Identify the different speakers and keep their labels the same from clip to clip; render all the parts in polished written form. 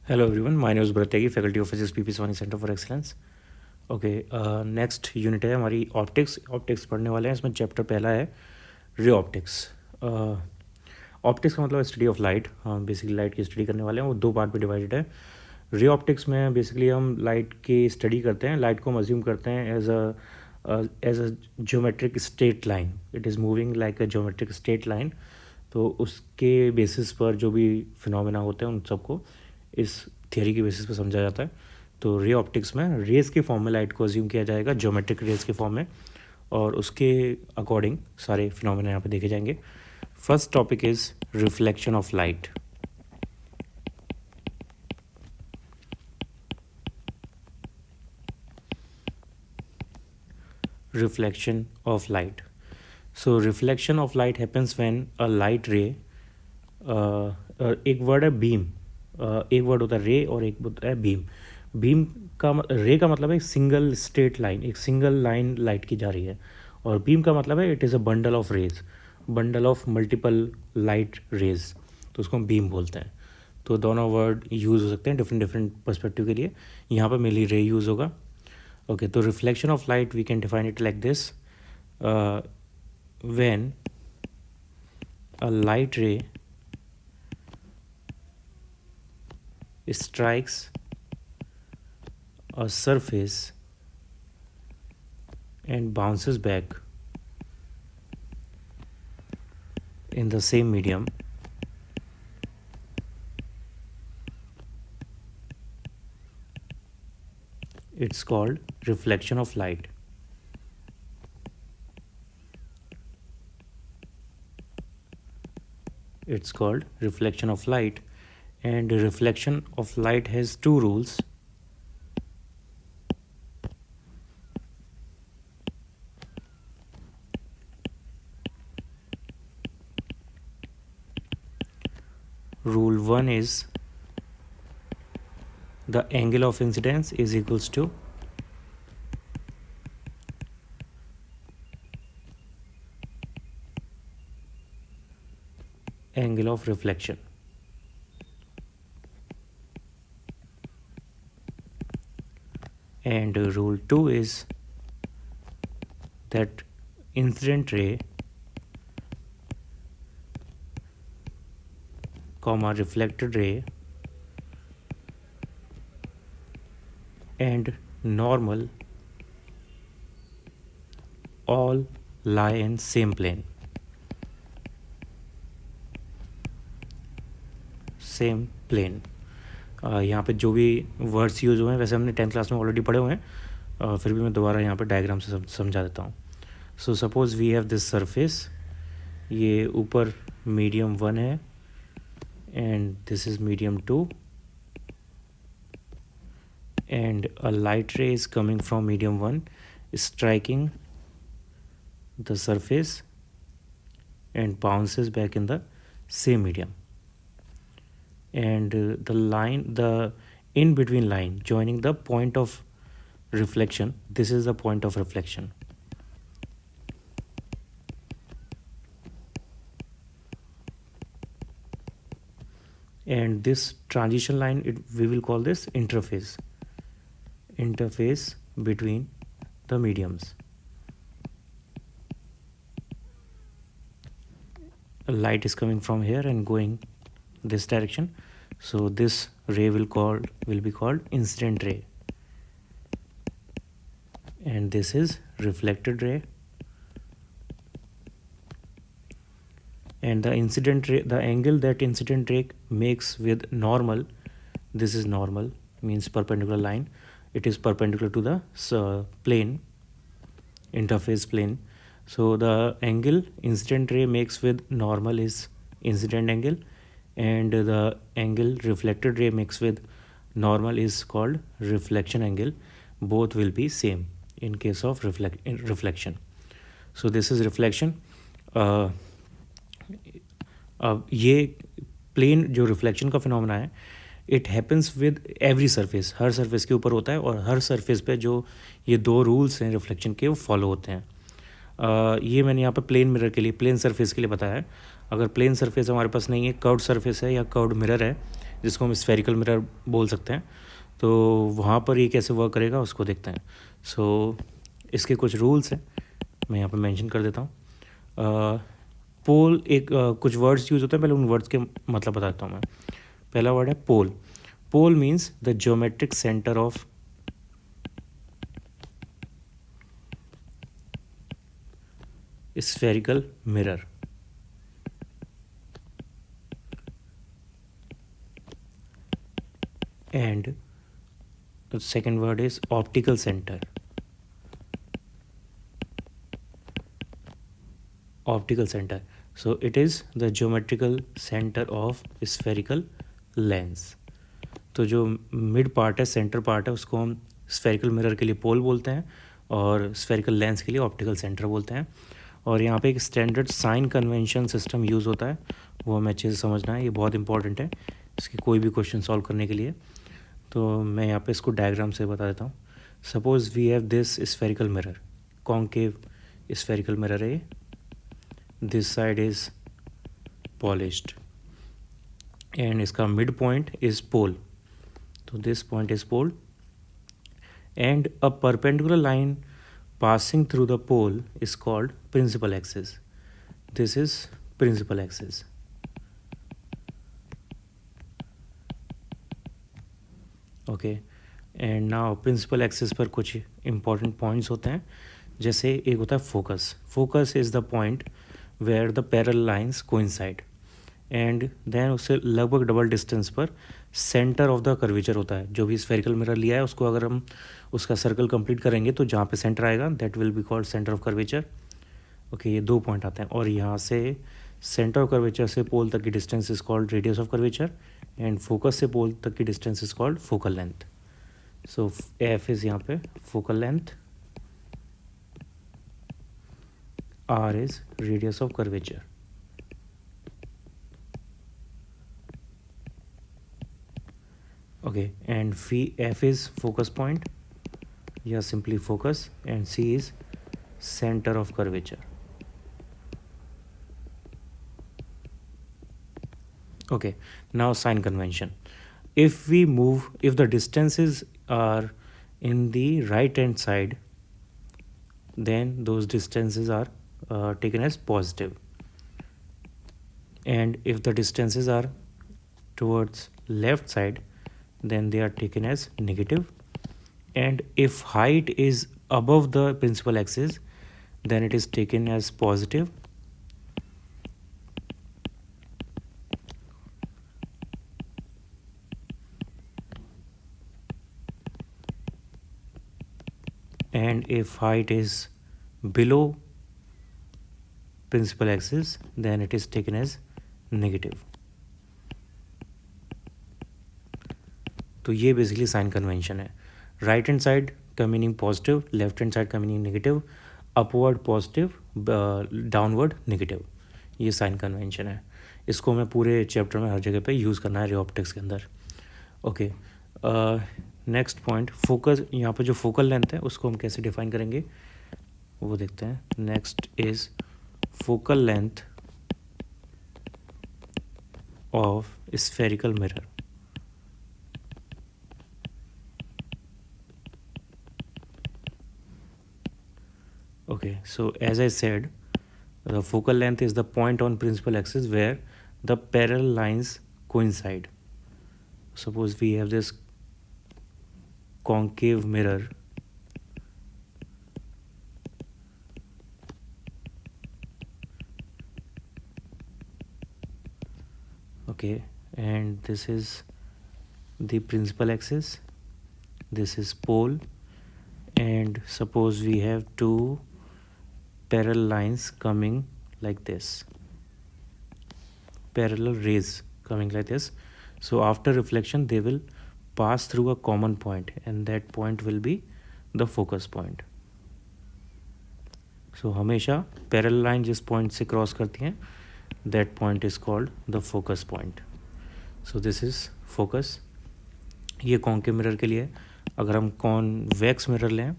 Speaker 1: Hello everyone, my name is Bharat Tyagi, faculty of physics, PP Sawani Center for Excellence. Okay, next unit है हमारी optics पढ़ने वाले हैं। इसमें chapter पहला है रे ऑप्टिक्स। ऑप्टिक्स का मतलब स्टडी ऑफ लाइट। हम बेसिकली लाइट की स्टडी करने वाले हैं, वो दो पार्ट में डिवाइडेड है। रे ऑप्टिक्स में बेसिकली हम लाइट की स्टडी करते हैं, लाइट को हम अज्यूम करते हैं as a geometric straight line. It is moving like a geometric straight line. तो उसके बेसिस पर जो भी फिनोमेना होते हैं उन सबको इस थियरी के बेसिस पर समझा जाता है। तो रे ऑप्टिक्स में रेस के फॉर्म में लाइट को अज्यूम किया जाएगा, ज्योमेट्रिक रेस के फॉर्म में, और उसके अकॉर्डिंग सारे फिनोमेना यहाँ पे देखे जाएंगे। First topic is reflection of light. Reflection of light. So reflection of light happens when a light ray, एक वर्ड है बीम, एक वर्ड होता है रे और एक होता है बीम। बीम का रे का मतलब है सिंगल स्ट्रेट लाइन, एक सिंगल लाइन लाइट की जा रही है, और बीम का मतलब है it is a bundle of rays, bundle of multiple light rays, तो उसको हम बीम बोलते हैं। तो दोनों वर्ड यूज़ हो सकते हैं डिफरेंट डिफरेंट पर्सपेक्टिव के लिए। यहाँ पर मेनली रे यूज़ होगा। Okay, so reflection of light, we can define it like this. When a light ray strikes a surface and bounces back in the same medium, it's called reflection of light. It's called reflection of light, and reflection of light has two rules. Rule 1 is the angle of incidence is equals to angle of reflection. And rule 2 is that incident ray comma reflected ray and normal all lie in same plane, same plane. यहाँ पे जो भी words use हुए हैं वैसे हमने 10th class में already पढ़े हुए हैं, फिर भी मैं दोबारा यहाँ पे डायग्राम से समझा देता हूँ। So suppose we have this surface, ये ऊपर मीडियम 1 है and this is medium 2, and a light ray is coming from medium 1 striking the surface and bounces back in the same medium, and the in between line joining the point of reflection, this is the point of reflection. And this transition line, we will call this interface between the mediums. A light is coming from here and going this direction, so this ray will be called incident ray, and this is reflected ray. And the incident ray, the angle that incident ray makes with normal, this is normal, means perpendicular line, it is perpendicular to the plane, interface plane. So the angle incident ray makes with normal is incident angle, and the angle reflected ray makes with normal is called reflection angle. Both will be same in case of reflection. So this is reflection. अब ये plane जो reflection का phenomena है, it happens with every surface, her surface के ऊपर होता है, और हर सरफेस पे जो ये दो रूल्स हैं रिफ्लेक्शन के वो फॉलो होते हैं। ये मैंने यहाँ पे प्लेन मिरर के लिए, प्लेन सरफेस के लिए बताया है। अगर प्लेन सरफेस हमारे पास नहीं है, कर्व्ड सरफेस है या कर्व्ड मिरर है, जिसको हम स्फेरिकल मिरर बोल सकते हैं। तो वहाँ पर ये कैसे वर्क करेगा उसको देखते हैं। सो इसके कुछ रूल्स हैं, मैं यहाँ पे मेंशन कर देता हूँ। पोल एक कुछ वर्ड्स यूज़ होते हैं, पहले उन वर्ड्स के मतलब बताता हूँ मैं। पहला वर्ड है pole. Pole means the geometric centre of spherical mirror. And the second word is optical center. Optical center, so it is the geometrical center of spherical lens. तो जो मिड पार्ट है, सेंटर पार्ट है, उसको हम spherical mirror के लिए पोल बोलते हैं और स्फेरिकल लेंस के लिए ऑप्टिकल सेंटर बोलते हैं। और यहाँ पे एक standard sign convention system use होता है, वो हमें अच्छे से समझना है, ये बहुत इंपॉर्टेंट है इसकी कोई भी क्वेश्चन सॉल्व करने के लिए। तो मैं यहाँ पे इसको डायग्राम से बता देता हूँ। Suppose we have this spherical mirror, concave spherical mirror है, this side is polished and इसका midpoint is pole. So this point is pole and a perpendicular line passing through the pole is called principal axis. This is principal axis. Okay, and now principal axis पर कुछ important points होते हैं, जैसे एक होता है focus. Focus is the point where the parallel lines coincide. And then उससे लगभग डबल डिस्टेंस पर सेंटर ऑफ द कर्वेचर होता है। जो भी स्फेरिकल मिरर लिया है उसको अगर हम उसका सर्कल कंप्लीट करेंगे तो जहाँ पे सेंटर आएगा that will be called centre of curvature. Okay, ये 2 पॉइंट आते हैं और यहाँ से सेंटर ऑफ कर्वेचर से पोल तक की distance is called radius of curvature and focus से पोल तक की distance is called focal length. So F is यहाँ पे focal length, R is radius of curvature. Okay, and F is focus point, yeah, simply focus, and C is center of curvature. Okay, now sign convention. If the distances are in the right hand side, then those distances are taken as positive, and if the distances are towards left side, then they are taken as negative, and if height is above the principal axis, then it is taken as positive, and if height is below principal axis, then it is taken as negative. तो ये basically sign convention है। Right hand side का meaning positive, left hand side का meaning negative, upward positive, downward negative, ये sign convention है। इसको मैं पूरे चैप्टर में हर जगह पे यूज़ करना है रे ऑप्टिक्स के अंदर। Okay, next point focus. यहाँ पे जो फोकल लेंथ है उसको हम कैसे डिफाइन करेंगे वो देखते हैं। Next is focal length of spherical mirror. Okay, so as I said, the focal length is the point on principal axis where the parallel lines coincide. Suppose we have this concave mirror, okay, and this is the principal axis, this is pole, and suppose we have two parallel lines coming like this, parallel rays coming like this. So after reflection they will pass through a common point and that point will be the focus point. So हमेशा parallel line जिस point से cross करती हैं that point is called the focus point. So this is focus. ये concave mirror के लिए। अगर हम कॉन्वेक्स मिरर लें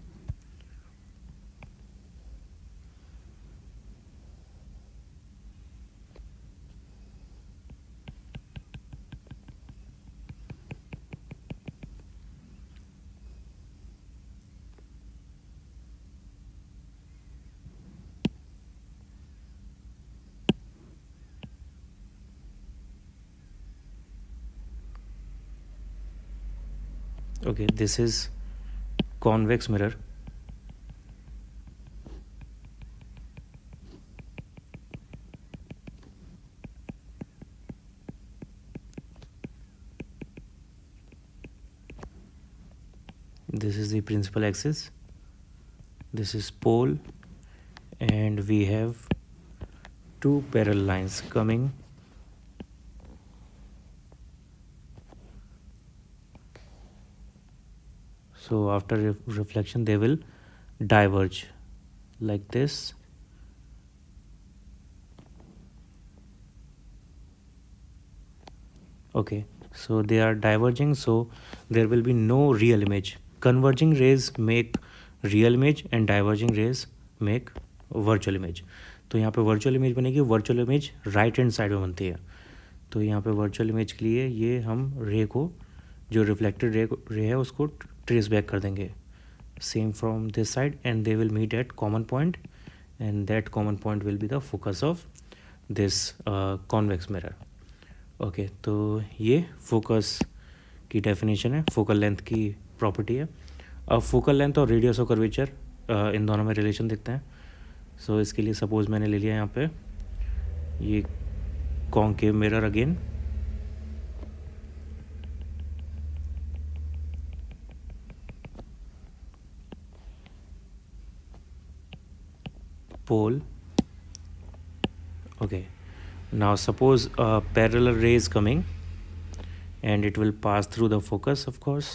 Speaker 1: Okay, this is convex mirror. This is the principal axis, this is pole, and we have two parallel lines coming. So after reflection they will diverge like this. Okay, so they are diverging, so there will be no real image. Converging rays make real image and diverging rays make virtual image. तो यहाँ पे virtual image बनेगी, virtual image right hand side में बनती है. तो यहाँ पे वर्चुअल इमेज के लिए ये हम रे को, जो रिफ्लेक्टेड रे है उसको ट्रेस बैक कर देंगे same from this side, and they will meet at common point, and that common point will be the focus of this convex mirror. Okay, तो ये फोकस की डेफिनेशन है, फोकल लेंथ की property है. अब focal length और radius of curvature इन दोनों में रिलेशन देखते हैं. सो इसके लिए सपोज मैंने ले लिया यहाँ पे ये concave mirror again, pole. Okay, now suppose a parallel ray is coming and it will pass through the focus. Of course,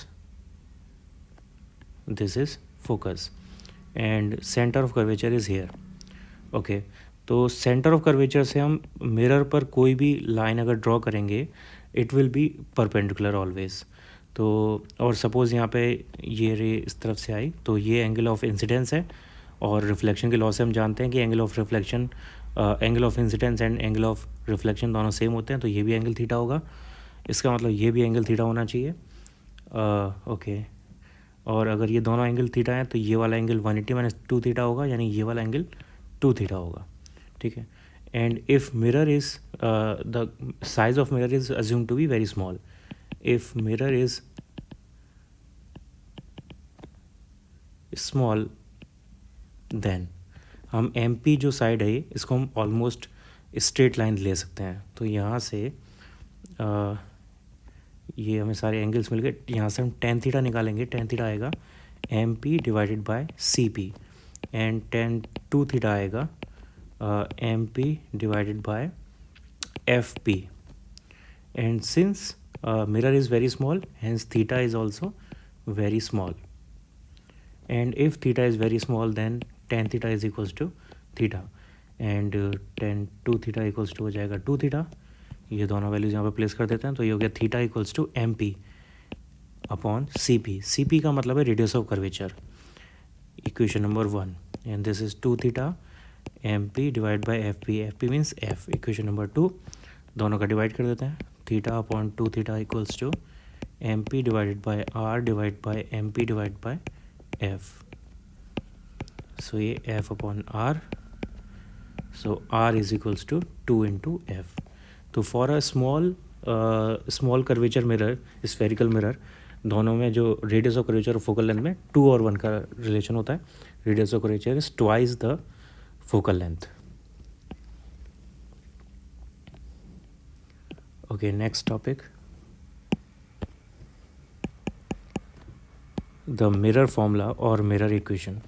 Speaker 1: this is focus and center of curvature is here. Okay, तो center of curvature से हम mirror पर कोई भी line अगर draw करेंगे it will B perpendicular always. तो और सपोज़ यहाँ पे ये रे इस तरफ से आई तो ये एंगल ऑफ इंसिडेंस है, और रिफ्लेक्शन के लॉ से हम जानते हैं कि angle of reflection, angle of incidence and angle of reflection दोनों सेम होते हैं. तो ये भी एंगल थीटा होगा, इसका मतलब ये भी एंगल थीटा होना चाहिए. ओके, और अगर ये दोनों एंगल थीटा हैं तो ये वाला एंगल 180 माइनस 2 थीटा होगा, यानी ये वाला एंगल 2 थीटा होगा. ठीक है. And if mirror is the size of mirror is assume to be very small. If mirror is small then हम एम पी जो साइड है इसको हम ऑलमोस्ट स्ट्रेट लाइन ले सकते हैं. तो यहाँ से ये हमें सारे एंगल्स मिल गए. यहाँ से हम टेन थीटा निकालेंगे, टेन थीटा आएगा M P divided by C P, and tan two theta आएगा M P divided by F P. And since mirror is very small hence theta is also very small, and if theta is very small then tan theta is equals to theta, and tan 2 theta equals to हो जाएगा 2 theta. ये दोनों values यहाँ पे place कर देते हैं तो ये हो गया theta equals to M P upon C P. C P का मतलब है radius of curvature, equation number 1, and this is 2 theta M P divide by F P. F P means F. Equation number 2, दोनों का divide कर देते हैं. Theta upon 2 theta equals to M P divided by R divide by M P divide by F. So ये F upon are, so R is equals to 2 into F. तो for a small curvature mirror, spherical mirror, दोनों में जो radius of curvature और focal length में 2 और 1 का relation होता है. Radius of curvature is twice the focal length. Okay, next topic, the mirror formula और मिरर इक्वेशन.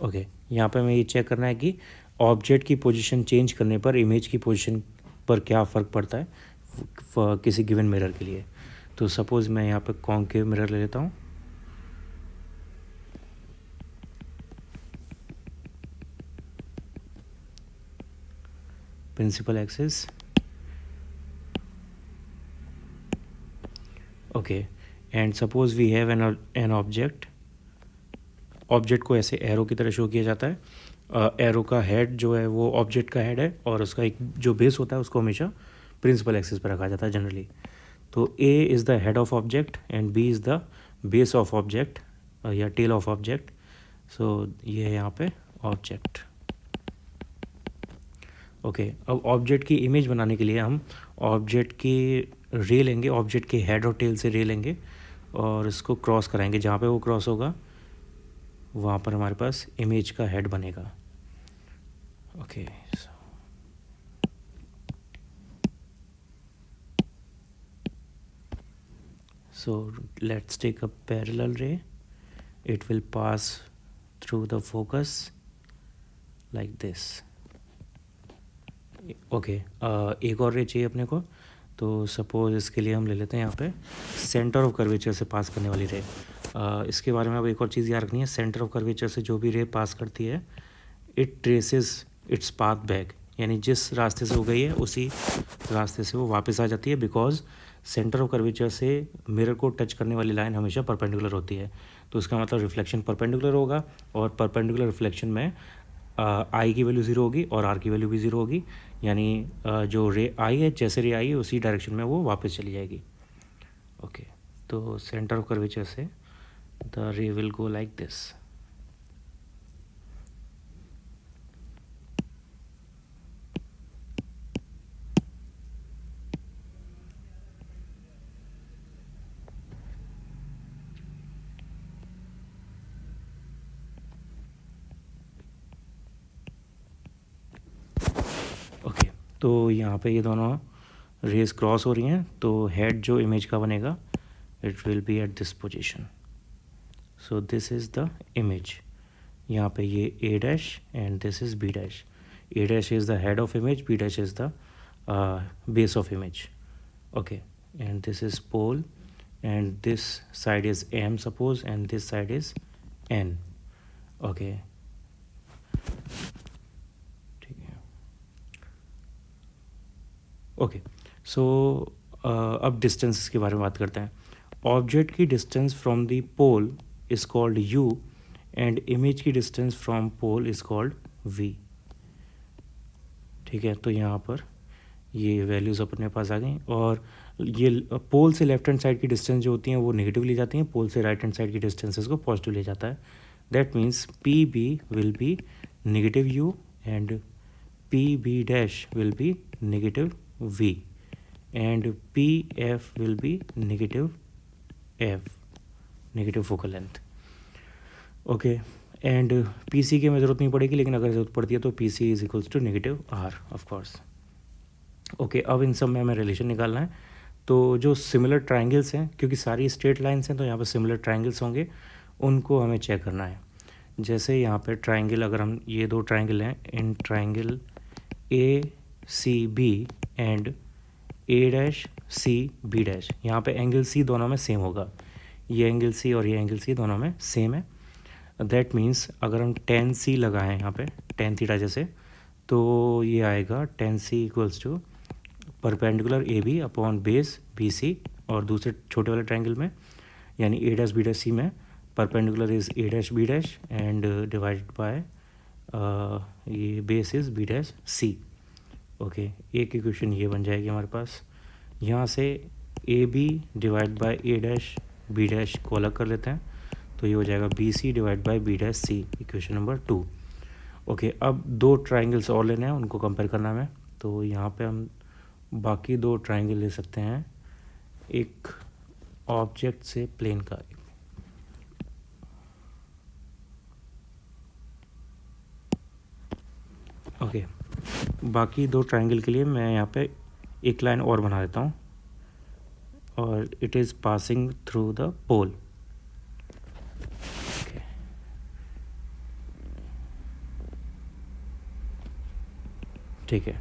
Speaker 1: ओके, यहाँ पे हमें ये चेक करना है कि ऑब्जेक्ट की पोजीशन चेंज करने पर इमेज की पोजीशन पर क्या फ़र्क पड़ता है किसी गिवन मिरर के लिए. तो सपोज़ मैं यहाँ पे कॉन्केव मिरर ले लेता हूँ. Principal axis, okay, and suppose we have an object. Object को ऐसे एरो की तरह शो किया जाता है. एरो का हेड जो है वो ऑब्जेक्ट का हेड है, और उसका एक जो बेस होता है उसको हमेशा प्रिंसिपल एक्सिस पर रखा जाता है जनरली. तो A is the head of object and B is the base of object या टेल ऑफ ऑब्जेक्ट. सो ये है यहाँ पे ऑब्जेक्ट. ओके, अब ऑब्जेक्ट की इमेज बनाने के लिए हम ऑब्जेक्ट की रे लेंगे, ऑब्जेक्ट के हेड और टेल से रे लेंगे और इसको क्रॉस कराएंगे। जहाँ पे वो क्रॉस होगा वहाँ पर हमारे पास इमेज का हेड बनेगा। Okay, so let's take a parallel ray. It will pass through the focus like this. Okay, एक और रे चाहिए अपने को, तो सपोज इसके लिए हम ले लेते हैं यहाँ पे सेंटर ऑफ कर्वेचर से पास करने वाली रे। इसके बारे में अब एक और चीज़ याद रखनी है, सेंटर ऑफ कर्वेचर से जो भी रे पास करती है it traces its path back, यानी जिस रास्ते से हो गई है उसी रास्ते से वो वापस आ जाती है, बिकॉज सेंटर ऑफ कर्वेचर से मिरर को टच करने वाली लाइन हमेशा परपेंडिकुलर होती है। तो इसका मतलब रिफ्लेक्शन परपेंडिकुलर होगा, और परपेंडिकुलर रिफ्लेक्शन में आई की वैल्यू ज़ीरो होगी और आर की वैल्यू भी ज़ीरो होगी, यानी जो रे आई है, जैसे रे आई है उसी डायरेक्शन में वो वापस चली जाएगी। ओके, तो सेंटर ऑफ कर्वेचर से द रे will go like this. Okay, तो यहाँ पे ये दोनों रेज क्रॉस हो रही हैं, तो हेड जो इमेज का बनेगा it will be at this position. So this is the image. यहाँ पे ये A dash and this is B dash. A dash is the head of image, B dash is the base of image. Okay, and this is pole and this side is M suppose and this side is N. Okay, ठीक है। Okay, सो अब distance के बारे में बात करते हैं। Object की distance from the pole is called u and image की distance from pole is called v। ठीक है, तो यहाँ पर ये वैल्यूज़ अपने पास आ गई, और ये पोल से लेफ्ट हैंड साइड की डिस्टेंस जो होती हैं वो नेगेटिव ली जाती हैं, पोल से राइट हैंड साइड की डिस्टेंसेस को पॉजिटिव ले जाता है। That means P B will be negative U and P B dash will be negative V and P F will be negative F, negative focal length. Okay, and P C की हमें ज़रूरत नहीं पड़ेगी, लेकिन अगर ज़रूरत पड़ती है तो P C is equals to negative R of course. Okay, अब इन सब में हमें रिलेशन निकालना है। तो जो सिमिलर ट्राइंगल्स हैं, क्योंकि सारी स्ट्रेट लाइंस हैं तो यहाँ पर सिमिलर ट्राइंगल्स होंगे, उनको हमें चेक करना है। जैसे यहाँ पे ट्राइंगल, अगर हम ये दो ट्राइंगल हैं, in triangle A C B and A dash C B dash, यहाँ पे एंगल सी दोनों में सेम होगा। ये एंगल सी और ये एंगल सी दोनों में सेम है। दैट मीन्स अगर हम टेन सी लगाएं यहाँ पे टेन थीटा जैसे, तो ये आएगा tan C equals to perpendicular A B upon base B C, और दूसरे छोटे वाले ट्राइंगल में यानी A dash B dash C में perpendicular is A dash B dash and divided by ये base is B dash C. Okay, एक equation ये बन जाएगी हमारे पास। यहाँ से A B divide by A dash B dash को अलग कर लेते हैं, तो ये हो जाएगा B C divide by B dash C, equation number 2। Okay, अब दो ट्राइंगल्स और लेने हैं, उनको कंपेयर करना है। तो यहाँ पे हम बाकी दो ट्राइंगल ले सकते हैं, एक ऑब्जेक्ट से प्लेन का। ओके, बाकी दो ट्राइंगल के लिए मैं यहाँ पे एक लाइन और बना देता हूँ, और it is passing through the pole. ठीक है,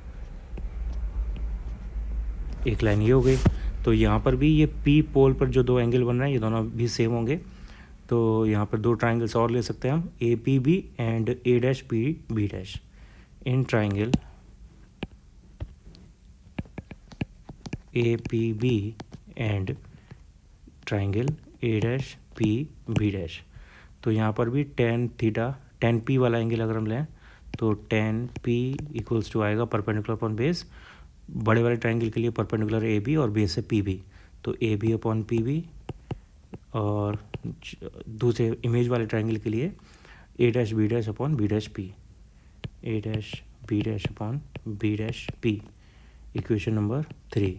Speaker 1: एक लाइन ये हो गई। तो यहाँ पर भी ये पी पोल पर जो दो एंगल बन रहे हैं ये दोनों भी सेम होंगे, तो यहाँ पर दो ट्राइंगल्स और ले सकते हैं हम, A P B and A dash P B dash. In triangle A P B and triangle A dash P B dash, तो यहाँ पर भी टेन थीटा टेन पी वाला एंगल अगर हम लें तो टेन पी इक्वल्स टू आएगा परपेंडिकुलर अपॉन बेस। बड़े वाले ट्राइंगल के लिए परपेंडिकुलर ए बी और बेस है पी बी, तो A B upon P B, और दूसरे इमेज वाले ट्राइंगल के लिए A dash B dash upon B dash P, A dash B dash upon B dash P, equation number 3।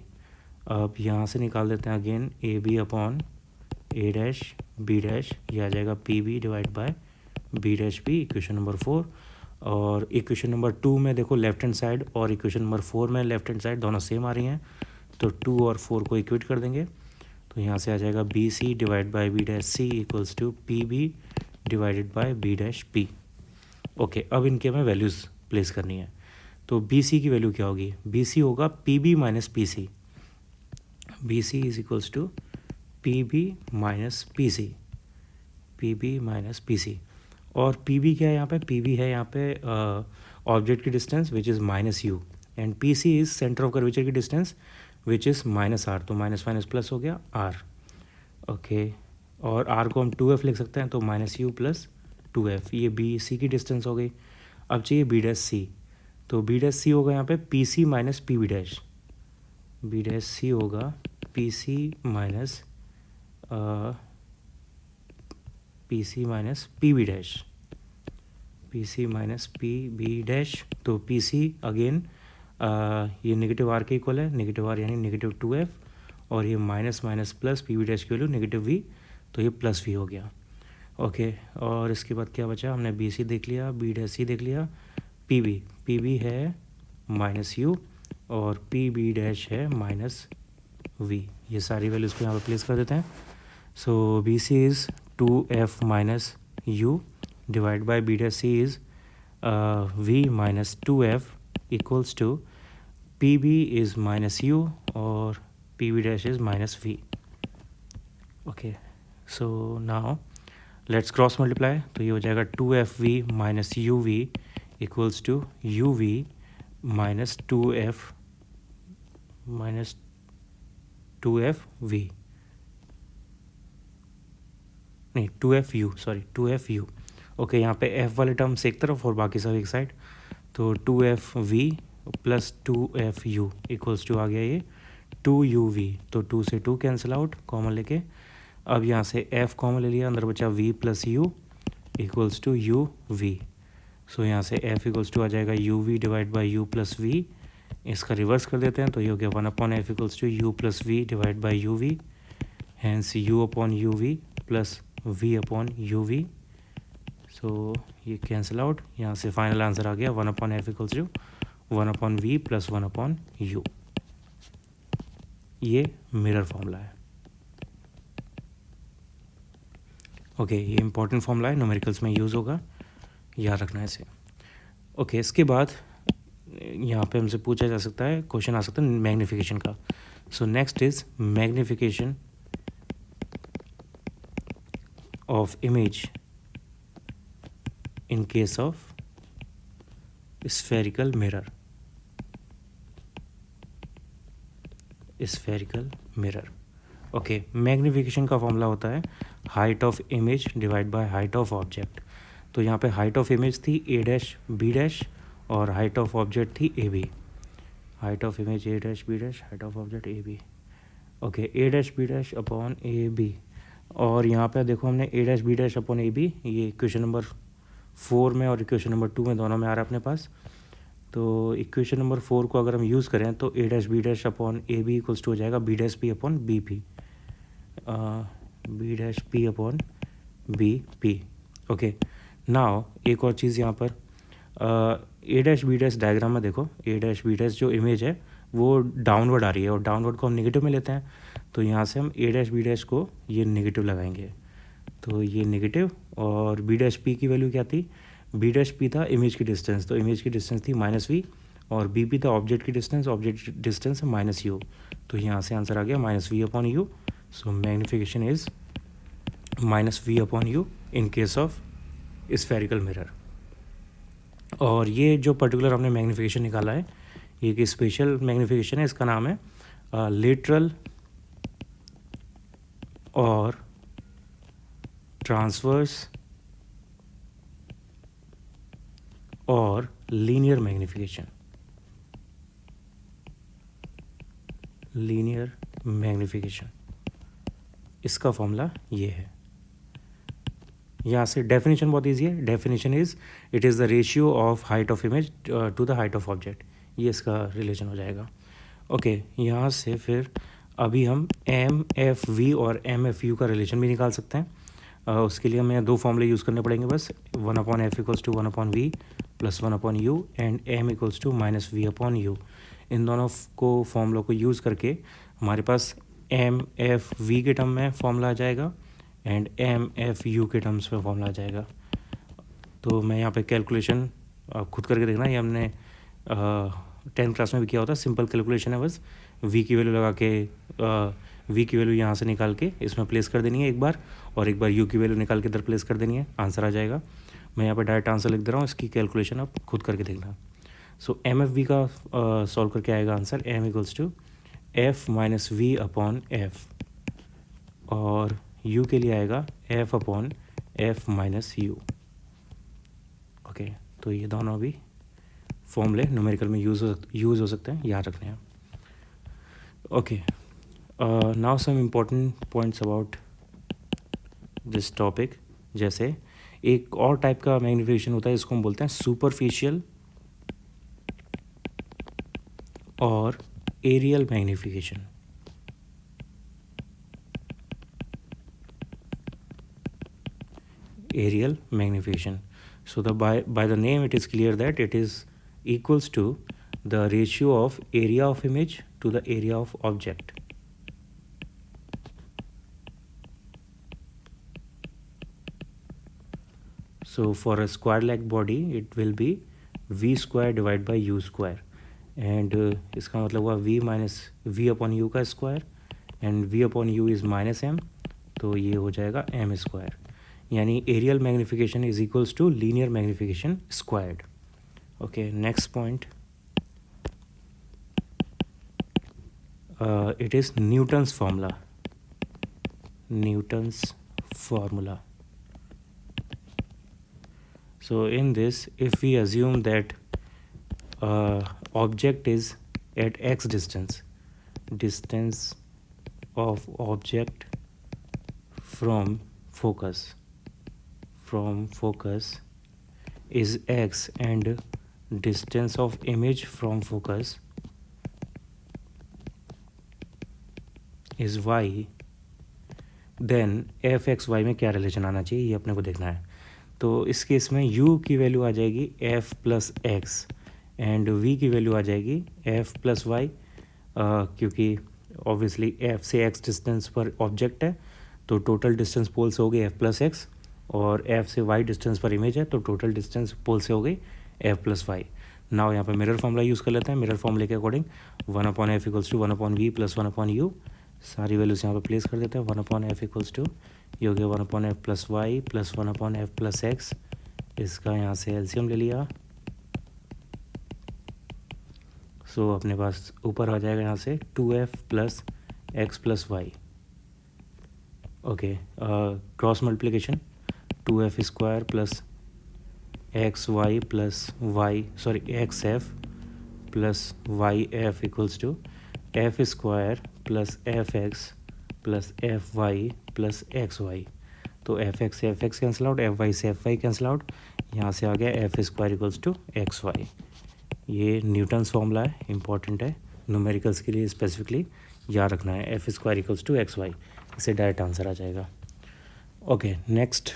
Speaker 1: अब यहाँ से निकाल देते हैं again A B upon A dash B dash, ये आ जाएगा P B divide by B dash P, equation number 4। और इक्वेशन नंबर 2 में देखो लेफ्ट हैंड साइड और इक्वेशन नंबर 4 में लेफ्ट हैंड साइड दोनों सेम आ रही हैं, तो 2 और 4 को इक्वेट कर देंगे, तो यहाँ से आ जाएगा B C divide by B dash C equals to P B divided by B dash P. Okay, अब इनके में वैल्यूज़ प्लेस करनी है। तो बी सी की वैल्यू क्या होगी, बी सी होगा P B minus P C, B C is equals to P B minus P C, P B minus P C. और पी बी क्या है यहाँ पे, पी बी है यहाँ पे ऑब्जेक्ट की distance which is minus U, and P C is center of curvature की distance which is minus R, तो माइनस माइनस प्लस हो गया आर। ओके, और आर को हम 2f लिख सकते हैं, तो माइनस यू प्लस 2f, ये बी सी की डिस्टेंस हो गई। अब चाहिए बी डैश सी, तो बी डैश सी होगा यहाँ पे P C minus P B dash, B dash C होगा P C minus P C minus P B dash, P C minus P B dash. तो पी सी अगेन ये negative R के equal है, negative R यानी negative 2f, और ये minus minus plus P B dash की value negative V, तो ये प्लस वी हो गया। ओके, और इसके बाद क्या बचा, हमने बी सी देख लिया, बी डैश सी देख लिया, पी बी है माइनस यू और पी बी डैश है माइनस वी, ये सारी वैल्यूज़ को यहाँ पर प्लेस कर देते हैं। So B C is 2f minus U divide by B dash C is v minus 2f equals to P B is minus U और P B dash is minus V. Okay, so now let's cross multiply, तो ये हो जाएगा 2fv minus U V equals to U V minus 2f V, नहीं 2fu, sorry 2fu। Okay, यहाँ पे f वाले terms एक तरफ और बाकी सब एक साइड, तो 2fv प्लस 2fu इक्वल्स टू आ गया ये 2uv, तो 2 से 2 कैंसिल आउट, कॉमन लेके अब यहाँ से f कॉमन ले लिया, अंदर बचा v plus u equals to uv। So यहाँ से f इक्वल्स टू आ जाएगा uv divide by u plus v, इसका रिवर्स कर देते हैं, तो ये हो गया 1 upon F equals to u plus v divide by uv, hence u upon uv plus v upon uv। So ये कैंसिल आउट, यहाँ से फाइनल आंसर आ गया 1 upon F equals to 1 upon V plus 1 upon U. ये mirror formula है। Okay, ये important formula है, numericals में यूज़ होगा, याद रखना है इसे। ओके, इसके बाद यहाँ पे हमसे पूछा जा सकता है, क्वेश्चन आ सकता है मैग्नीफिकेशन का। So next is magnification of image in case of spherical mirror, spherical mirror. Okay, magnification का फॉर्मूला होता है height of image divide by height of object. तो यहाँ पे हाइट ऑफ इमेज थी ए डैश बी डैश और height of object थी A B, height of image A dash B dash, height of object A B. Okay, A dash B dash upon A B, और यहाँ पे देखो हमने A dash B dash upon A B, ये equation number 4 में और equation number 2 में दोनों में आ रहा है अपने पास। तो इक्वेशन नंबर 4 को अगर हम यूज़ करें तो A dash B dash upon A B equals to हो जाएगा B dash P upon B P, B dash P upon B P. Okay, now एक और चीज़ यहाँ पर A dash B dash diagram में देखो, ए डैश बी डैश जो इमेज है वो डाउनवर्ड आ रही है और डाउनवर्ड को हम नेगेटिव में लेते हैं, तो यहाँ से हम ए डैश बी डैश को ये नेगेटिव लगाएंगे, तो ये नेगेटिव। और बी डैश पी की वैल्यू क्या थी, बी डैश पी था इमेज की डिस्टेंस, तो इमेज की डिस्टेंस थी माइनस वी, और बी पी था ऑब्जेक्ट की डिस्टेंस, ऑब्जेक्ट डिस्टेंस है माइनस यू, तो यहाँ से आंसर आ गया minus V upon U. So magnification is minus V upon U in case of spherical mirror. और ये जो पर्टिकुलर हमने मैग्नीफिकेशन निकाला है ये एक स्पेशल मैग्नीफिकेशन है, इसका नाम है लेटरल और ट्रांसवर्स और लीनियर मैग्नीफिकेशन, लीनियर मैग्नीफिकेशन, इसका फॉर्मूला ये है। यहाँ से डेफिनेशन बहुत ईजी है. Definition is it is the ratio of height of image to the height of object. ये इसका रिलेशन हो जाएगा. ओके, यहाँ से फिर अभी हम एम एफ वी और एम एफ यू का रिलेशन भी निकाल सकते हैं. उसके लिए हमें दो फॉर्मूले यूज़ करने पड़ेंगे बस. 1/f equals to 1/v plus 1/u and m equals to -v/u. इन दोनों को फॉर्मूलों को यूज़ करके हमारे पास एम एफ वी के टर्म में फॉर्मूला आ जाएगा एंड एम एफ यू के टर्म्स में फॉर्मूला आ जाएगा. तो मैं यहाँ पे कैलकुलेशन खुद करके देखना, ये हमने 10th क्लास में भी किया होता. सिंपल कैलकुलेशन है बस. वी की वैल्यू लगा के वी की वैल्यू यहाँ से निकाल के इसमें प्लेस कर देनी है एक बार, और एक बार यू की वैल्यू निकाल के इधर प्लेस कर देनी है. आंसर आ जाएगा. मैं यहाँ पे डायरेक्ट आंसर लिख दे रहा हूँ, इसकी कैलकुलेशन आप खुद करके देखना. सो एम एफ वी का सॉल्व करके आएगा answer M equals to F minus V upon F, और यू के लिए आएगा F upon F minus U. Okay, तो ये दोनों अभी फॉर्मूले न्यूमेरिकल में यूज़ हो सकते हैं, याद रखने हैं. Okay, now some important points about this topic. जैसे एक और टाइप का मैग्नीफिकेशन होता है, इसको हम बोलते हैं सुपरफिशियल और aerial magnification. Aerial magnification. So by the name it is clear that it is equals to the ratio of area of image to the area of object. So for a square like body it will be v square divided by u square, and इसका मतलब हुआ v minus v upon u का square, and v upon u is minus m, तो ये हो जाएगा m square. यानी aerial magnification is equals to linear magnification squared. Okay, next point, it is Newton's formula. Newton's formula. So in this if we assume that object is at x distance of object from focus is x and distance of image from focus is y, then f x y में क्या relation आना चाहिए ये अपने को देखना है. तो इस केस में u की वैल्यू आ जाएगी f plus x and v की वैल्यू आ जाएगी f प्लस वाई, क्योंकि ऑब्वियसली f से x डिस्टेंस पर ऑब्जेक्ट है तो टोटल डिस्टेंस पोल से हो गई f प्लस एक्स, और f से y डिस्टेंस पर इमेज है तो टोटल डिस्टेंस पोल से हो गई f प्लस वाई. नाउ यहाँ पे मिरर फॉर्मूला यूज़ कर लेते हैं. मिरर फॉर्मूले के according 1/f equals to 1/v plus 1/u. सारी वैल्यूज यहाँ पे प्लेस कर देते हैं. 1/f इक्वल्स टू ये हो गया 1/f plus y plus 1/f plus x. इसका यहाँ से एलसीएम ले लिया. सो अपने पास ऊपर आ जाएगा यहाँ से 2f plus x plus y. Okay, cross multiplication 2f square plus x y plus y x f plus y f equals to f square plus f x plus f y plus x y. तो f x से f x cancel out, f y से f y cancel out. यहाँ से आ गया f square equals to x y. ये Newton's formula है, important है न्यूमेरिकल्स के लिए स्पेसिफिकली याद रखना है. F square equals to x y, इससे डायरेक्ट आंसर आ जाएगा. Okay, next.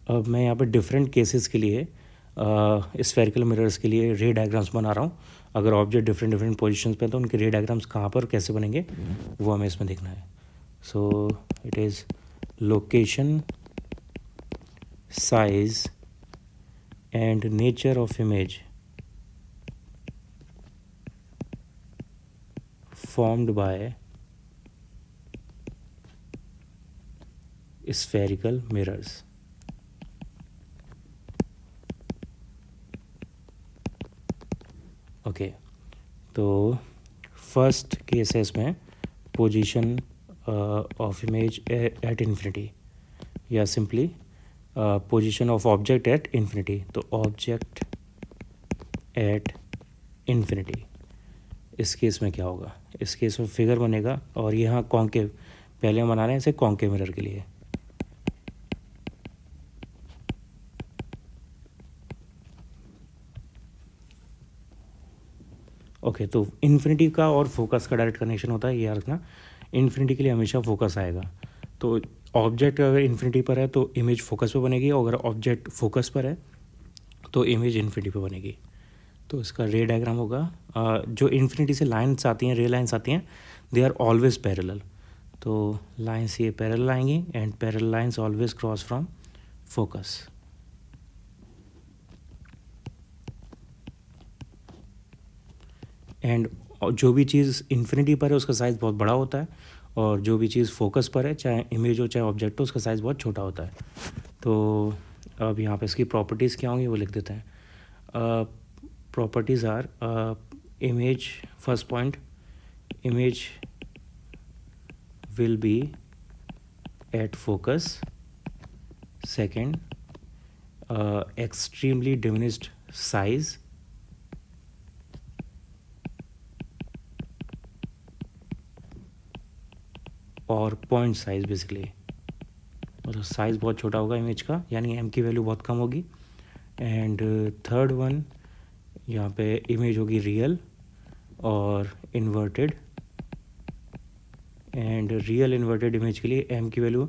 Speaker 1: अब मैं यहाँ पर डिफरेंट केसेस के लिए स्फेरिकल मिरर्स के लिए रे डायग्राम्स बना रहा हूँ. अगर ऑब्जेक्ट डिफरेंट पोजीशंस पे तो उनके रे डायग्राम्स कहाँ पर कैसे बनेंगे वो हमें इसमें देखना है. So it is location, size and nature of image formed by spherical mirrors. Okay, तो फर्स्ट केस है इसमें position of image at infinity, या simply position of object at infinity. तो ऑब्जेक्ट एट इन्फिनिटी, इस केस में क्या होगा? इस केस में फिगर बनेगा और यहाँ कॉन्केव पहले हम बना रहे हैं इसे कॉन्केव मिरर के लिए। ओके, तो इन्फिनिटी का और फोकस का डायरेक्ट कनेक्शन होता है, ये याद रखना। इन्फिनिटी के लिए हमेशा फोकस आएगा। तो ऑब्जेक्ट अगर इन्फिनिटी पर है तो इमेज फोकस पे बनेगी, और अगर ऑब्जेक्ट फोकस पर है तो इमेज इन्फिनिटी पे बनेगी। तो इसका रे डायग्राम होगा, जो इन्फिनिटी से लाइन्स आती हैं, रे लाइन्स आती हैं, दे आर ऑलवेज पैरेलल। तो लाइन्स ये पैरेलल आएंगी, and parallel lines always cross from focus. And जो भी चीज़ इन्फिनिटी पर है उसका साइज़ बहुत बड़ा होता है, और जो भी चीज़ फोकस पर है, चाहे इमेज हो चाहे ऑब्जेक्ट हो, उसका साइज़ बहुत छोटा होता है। तो अब यहाँ पे इसकी प्रॉपर्टीज़ क्या होंगी वो लिख देते हैं। Properties are image, first point, image will be at focus. Second, extremely diminished size. और पॉइंट साइज बेसिकली, मतलब साइज़ बहुत छोटा होगा इमेज का, यानी एम की वैल्यू बहुत कम होगी। एंड थर्ड वन, यहाँ पे इमेज होगी रियल और inverted, and real inverted image के लिए एम की वैल्यू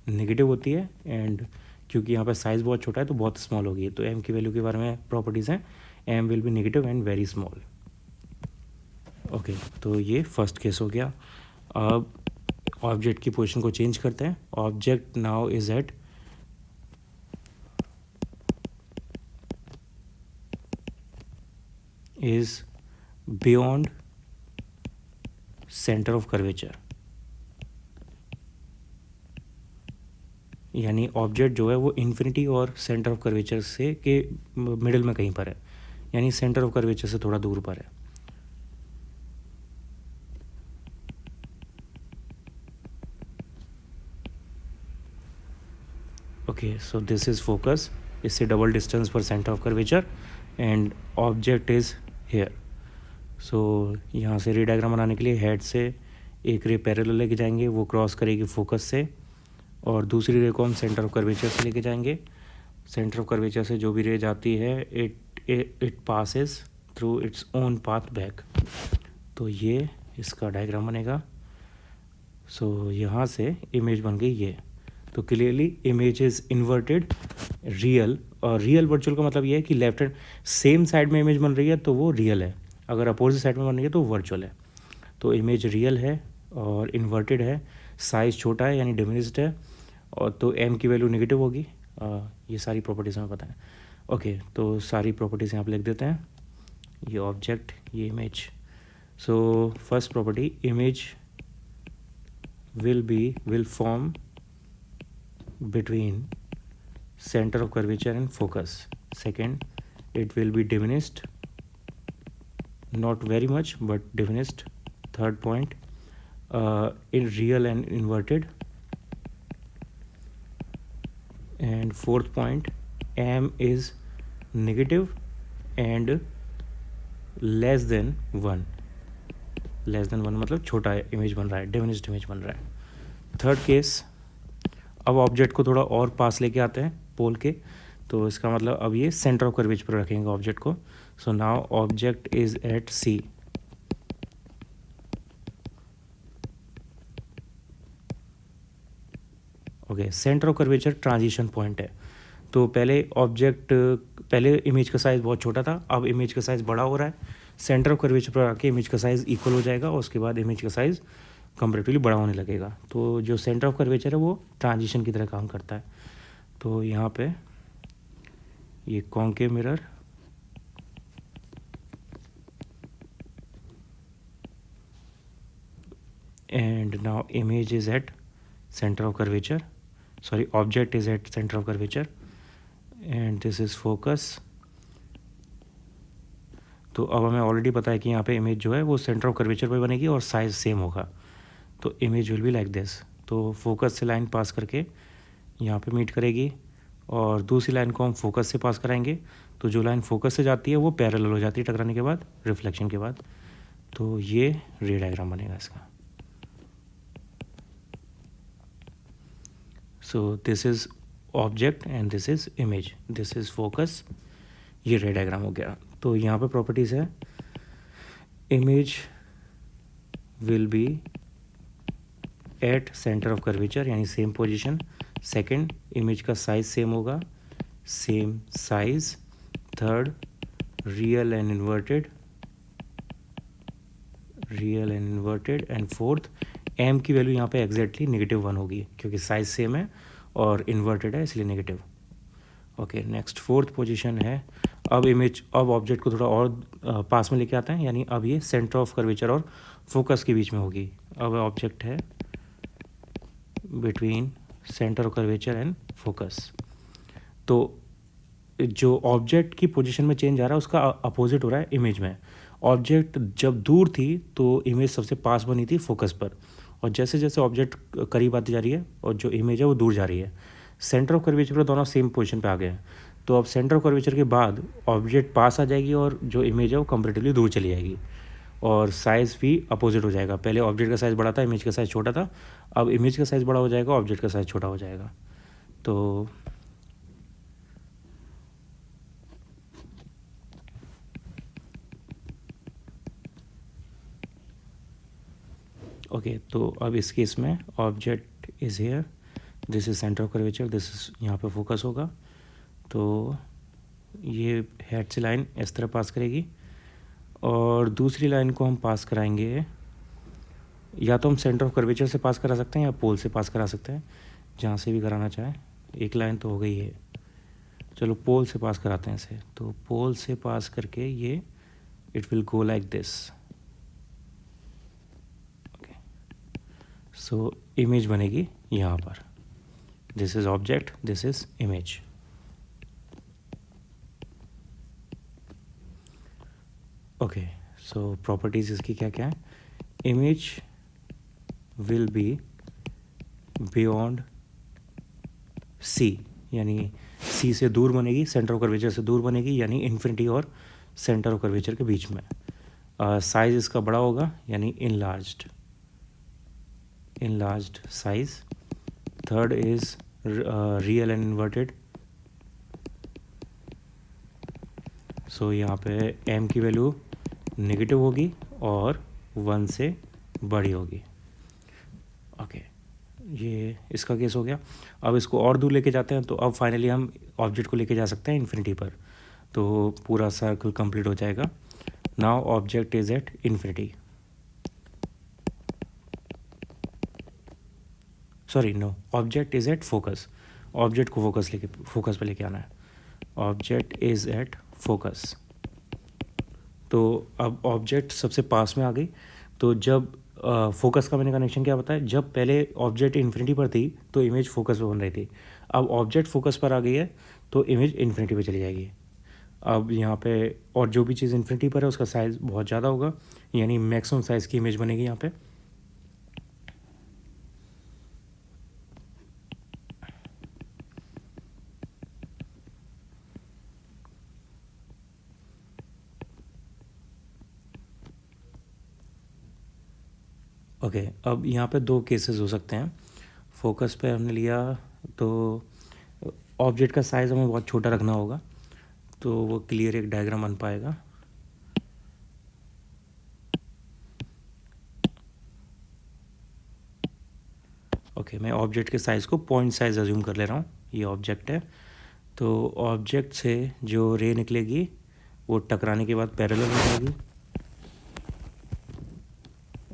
Speaker 1: नेगेटिव होती है, एंड क्योंकि यहाँ पर साइज़ बहुत छोटा है तो बहुत स्मॉल होगी। तो एम की वैल्यू के बारे में प्रॉपर्टीज़ हैं, m will be negative and very small. Okay, तो ये फर्स्ट केस हो गया। अब ऑब्जेक्ट की पोजीशन को चेंज करते हैं। Object now is at is beyond centre of curvature, यानी ऑब्जेक्ट जो है वो इन्फिनिटी और सेंटर ऑफ कर्वेचर से के मिडिल में कहीं पर है, यानी सेंटर ऑफ कर्वेचर से थोड़ा दूर पर है। Okay, so this is focus, इससे डबल डिस्टेंस पर centre of curvature, and object is here. So यहाँ से रे डायग्राम बनाने के लिए हेड से एक रे पैरेलल लेके जाएंगे, वो क्रॉस करेगी फोकस से, और दूसरी रे को हम सेंटर ऑफ कर्वेचर से लेके जाएंगे। सेंटर ऑफ कर्वेचर से जो भी रे जाती है, it passes through its own path back. तो ये इसका डायग्राम बनेगा। सो यहाँ से इमेज बन गई ये। तो clearly image is inverted real, और रियल वर्चुअल का मतलब ये है कि लेफ्ट हैंड सेम साइड में इमेज बन रही है तो वो रियल है, अगर अपोजिट साइड में बन रही है तो वर्चुअल है। तो इमेज रियल है और इन्वर्टेड है, साइज़ छोटा है यानी डिमिनिश्ड है, और तो एम की वैल्यू नेगेटिव होगी। ये सारी प्रॉपर्टीज़ हमें पता है। ओके, तो सारी प्रॉपर्टीज़ यहाँ पे लिख देते हैं, ये ऑब्जेक्ट, ये image. So first property, image will form between center of curvature and focus. Second, it will be diminished, not very much but diminished. Third point, in real and inverted. And fourth point, m is negative and less than 1. Less than 1 मतलब छोटा image बन रहा है, diminished image बन रहा है। Third case, अब object को थोड़ा और पास लेके आते हैं पोल के, तो इसका मतलब अब ये सेंटर ऑफ कर्वेचर पर रखेंगे ऑब्जेक्ट को। So now object is at C. Okay, centre of curvature transition point है। तो पहले इमेज का साइज़ बहुत छोटा था, अब इमेज का साइज़ बड़ा हो रहा है, सेंटर ऑफ कर्वेचर पर आके इमेज का साइज़ इक्वल हो जाएगा, और उसके बाद इमेज का साइज़ कंपैरेटिवली बड़ा होने लगेगा। तो जो सेंटर ऑफ कर्वेचर है वो ट्रांजिशन की तरह काम करता है। तो यहाँ पे ये concave mirror, and now image is eight centre of curvature, sorry object is eight centre of curvature, and this is focus. तो अब हमें ऑलरेडी पता है कि यहाँ पे इमेज जो है वो सेंटर ऑफ कर्वेचर पे बनेगी और साइज़ सेम होगा, तो image will be like this. तो फोकस से लाइन पास करके यहाँ पे मीट करेगी, और दूसरी लाइन को हम फोकस से पास कराएंगे, तो जो लाइन फोकस से जाती है वो पैरेलल हो जाती है टकराने के बाद, रिफ्लेक्शन के बाद। तो ये रे डायग्राम बनेगा इसका। सो this is object and this is image, this is focus. ये रे डायग्राम हो गया। तो यहाँ पे प्रॉपर्टीज़ है, image will be at centre of curvature यानी सेम पोजीशन। सेकंड, इमेज का साइज सेम होगा, same size. Third, real and inverted, real and inverted. And fourth, m की वैल्यू यहाँ पे एग्जैक्टली -1 होगी क्योंकि साइज सेम है और इन्वर्टेड है इसलिए negative. Okay, next fourth position है, अब इमेज, अब ऑब्जेक्ट को थोड़ा और पास में लेके आते हैं, यानी अब ये सेंटर ऑफ कर्वेचर और फोकस के बीच में होगी। अब ऑब्जेक्ट है between centre of curvature and focus. तो जो ऑब्जेक्ट की पोजीशन में चेंज आ रहा है उसका अपोजिट हो रहा है इमेज में। ऑब्जेक्ट जब दूर थी तो इमेज सबसे पास बनी थी फोकस पर, और जैसे जैसे ऑब्जेक्ट करीब आती जा रही है और जो इमेज है वो दूर जा रही है। सेंटर ऑफ कर्वेचर पर दोनों सेम पोजीशन पे आ गए हैं, तो अब सेंटर ऑफ कर्वेचर के बाद ऑब्जेक्ट पास आ जाएगी और जो इमेज है वो कंपेरेटिवली दूर चली जाएगी, और साइज़ भी अपोजिट हो जाएगा। पहले ऑब्जेक्ट का साइज़ बड़ा था, इमेज का साइज़ छोटा था, अब इमेज का साइज़ बड़ा हो जाएगा, ऑब्जेक्ट का साइज़ छोटा हो जाएगा। तो ओके, तो अब इस केस में object is here, this is center of curvature, this is यहाँ पे फोकस होगा। तो ये हेड से लाइन इस तरह पास करेगी और दूसरी लाइन को हम पास कराएंगे, या तो हम सेंटर ऑफ कर्वेचर से पास करा सकते हैं या पोल से पास करा सकते हैं, जहाँ से भी कराना चाहें। एक लाइन तो हो गई है, चलो पोल से पास कराते हैं इसे। तो पोल से पास करके ये it will go like this. So image बनेगी यहाँ पर, this is object, this is image. Okay, so properties इसकी क्या क्या है, image will be beyond C, यानी सी से दूर बनेगी, सेंटर ऑफ कर्वेचर से दूर बनेगी, यानी इन्फिनिटी और सेंटर ऑफ कर्वेचर के बीच में। साइज इसका बड़ा होगा यानी enlarged, enlarged size. Third is real and inverted. So यहाँ पे m की वैल्यू नेगेटिव होगी और 1 से बड़ी होगी। ओके, ये इसका केस हो गया। अब इसको और दूर लेके जाते हैं, तो अब फाइनली हम ऑब्जेक्ट को लेके जा सकते हैं इन्फिनिटी पर, तो पूरा सर्कल कंप्लीट हो जाएगा। Now object is at infinity, sorry no, object is at focus. Object को फोकस पे लेके आना है। ऑब्जेक्ट इज़ एट फोकस, तो अब ऑब्जेक्ट सबसे पास में आ गई। तो जब फोकस का मैंने कनेक्शन क्या बताया, जब पहले ऑब्जेक्ट इन्फिनिटी पर थी तो इमेज फोकस पे बन रही थी, अब ऑब्जेक्ट फोकस पर आ गई है तो इमेज इन्फिनिटी पे चली जाएगी। अब यहाँ पे और जो भी चीज़ इन्फिनिटी पर है उसका साइज़ बहुत ज़्यादा होगा, यानी मैक्सिमम साइज़ की इमेज बनेगी यहाँ पे। ओके, अब यहाँ पे दो केसेस हो सकते हैं। फोकस पे हमने लिया तो ऑब्जेक्ट का साइज़ हमें बहुत छोटा रखना होगा, तो वो क्लियर एक डायग्राम बन पाएगा। ओके, मैं ऑब्जेक्ट के साइज़ को पॉइंट साइज़ अज्यूम कर ले रहा हूँ। ये ऑब्जेक्ट है, तो ऑब्जेक्ट से जो रे निकलेगी वो टकराने के बाद पैरेलल हो जाएगी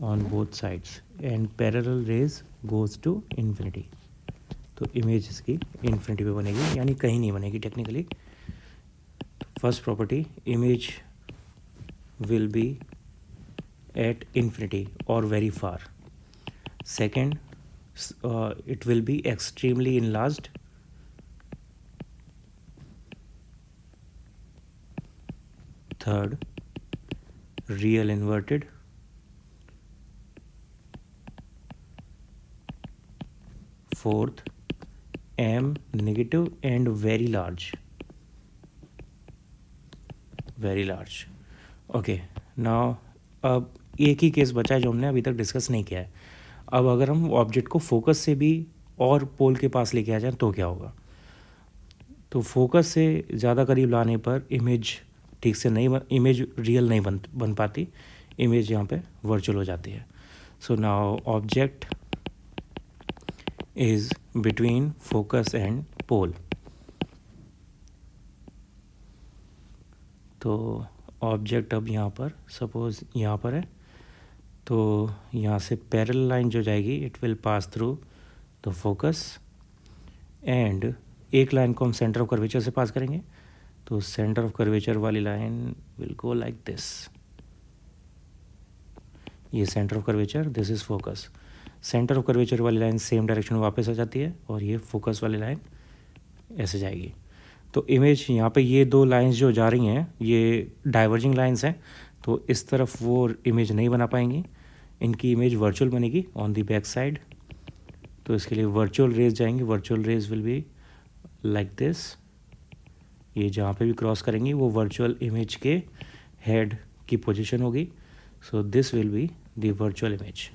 Speaker 1: on both sides, and parallel rays goes to infinity. तो इमेज इसकी इन्फिनिटी पे बनेगी, यानी कहीं नहीं बनेगी technically. First property, image will be at infinity और very far. Second, it will be extremely enlarged. Third, real inverted. Fourth, m negative and very large. Very large. Okay, now अब एक ही केस बचा है जो हमने अभी तक डिस्कस नहीं किया है। अब अगर हम ऑब्जेक्ट को फोकस से भी और पोल के पास लेके आ जाएं तो क्या होगा। तो फोकस से ज़्यादा करीब लाने पर इमेज ठीक से नहीं इमेज रियल नहीं बन पाती, इमेज यहाँ पे वर्चुअल हो जाती है। So now object is between focus and pole. तो ऑब्जेक्ट अब यहाँ पर सपोज यहाँ पर है, तो यहाँ से पैरेलल लाइन जो जाएगी it will pass through the focus and एक लाइन को हम सेंटर ऑफ कर्वेचर से पास करेंगे। तो सेंटर ऑफ कर्वेचर वाली line will go like this, ये center of curvature, this is focus. Center of curvature वाली लाइन सेम डायरेक्शन में वापस आ जाती है और ये फोकस वाली लाइन ऐसे जाएगी। तो इमेज यहाँ पे ये दो लाइंस जो जा रही हैं ये डाइवर्जिंग लाइंस हैं, तो इस तरफ वो इमेज नहीं बना पाएंगी, इनकी इमेज वर्चुअल बनेगी ऑन द बैक साइड। तो इसके लिए वर्चुअल रेज जाएंगी, virtual rays will be like this, ये जहाँ पे भी क्रॉस करेंगी वो वर्चुअल इमेज के हेड की पोजीशन होगी। So this will be the virtual image.